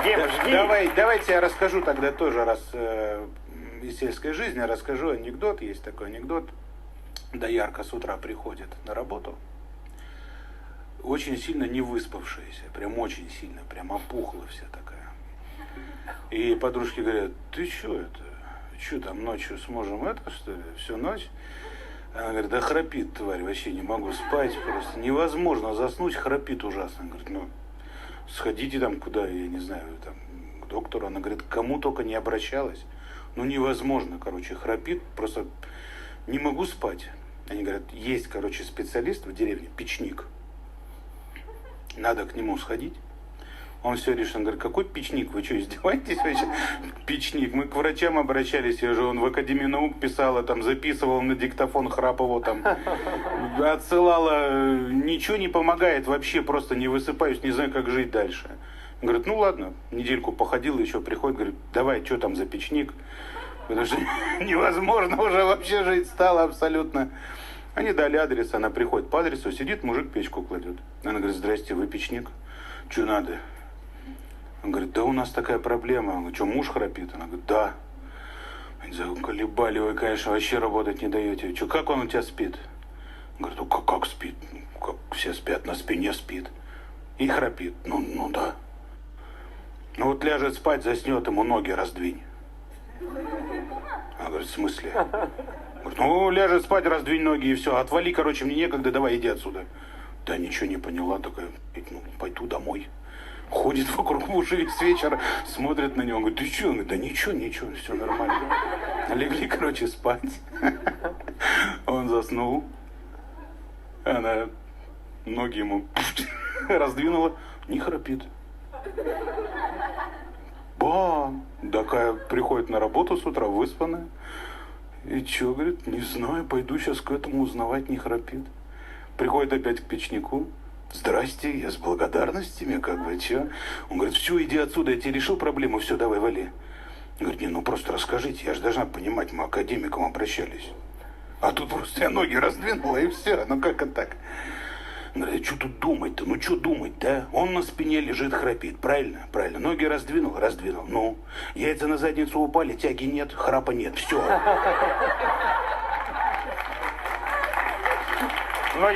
Дим, жги. Давайте я расскажу тогда тоже, раз из сельской жизни, расскажу анекдот. Есть такой анекдот. Доярка с утра приходит на работу, очень сильно не выспавшаяся, прям очень сильно, прям опухла вся такая. И подружки говорят: ты что там ночью с мужем что ли, всю ночь? Она говорит: да храпит, тварь, вообще не могу спать, просто невозможно заснуть, храпит ужасно. Она говорит: ну, сходите там куда, я не знаю, там, к доктору. Она говорит: к кому только не обращалась. Ну, невозможно, короче, храпит, просто не могу спать. Они говорят: есть, короче, специалист в деревне, печник. Надо к нему сходить. Он все решил. Он говорит: какой печник? Вы что, издеваетесь вообще? Печник. Мы к врачам обращались, я же он в Академии наук писала, там, записывал на диктофон Храпова, там, отсылала. Ничего не помогает вообще, просто не высыпаюсь, не знаю, как жить дальше. Он говорит: ну ладно, недельку походил, еще приходит, говорит: давай, что там за печник? Потому что невозможно уже вообще жить стало абсолютно. Они дали адрес, она приходит по адресу, сидит, мужик печку кладет. Она говорит: здрасте, вы печник? Что надо? Он говорит: да у нас такая проблема. Он говорит: что, муж храпит? Она говорит: да. Они заколебали, вы, конечно, вообще работать не даете. Что, как он у тебя спит? Он говорит: ну как спит? Ну, как все спят, на спине спит. И храпит. Ну да. Ну вот ляжет спать, заснет, ему ноги раздвинь. Она говорит: в смысле? Говорит: ну, ляжет спать, раздвинь ноги и все. Отвали, короче, мне некогда, давай, иди отсюда. Да ничего не поняла, такая: ну, пойду домой. Ходит вокруг мужа весь вечер, смотрит на него, говорит: ты что? Он говорит: да ничего, все нормально. Легли, короче, спать. Он заснул. Она ноги ему раздвинула, не храпит. Бам! Такая приходит на работу с утра, выспанная. И что, говорит: не знаю, пойду сейчас к этому узнавать, не храпит. Приходит опять к печнику. Здрасте, я с благодарностями, как бы, че? Он говорит: все, иди отсюда, я тебе решил проблему, все, давай, вали. Он говорит: не, ну просто расскажите, я же должна понимать, мы академикам обращались. А тут просто я ноги раздвинула, и все, ну как это так? Он говорит: а что тут думать-то, ну что думать, да? Он на спине лежит, храпит, правильно? Правильно, ноги раздвинул, ну, яйца на задницу упали, тяги нет, храпа нет, все.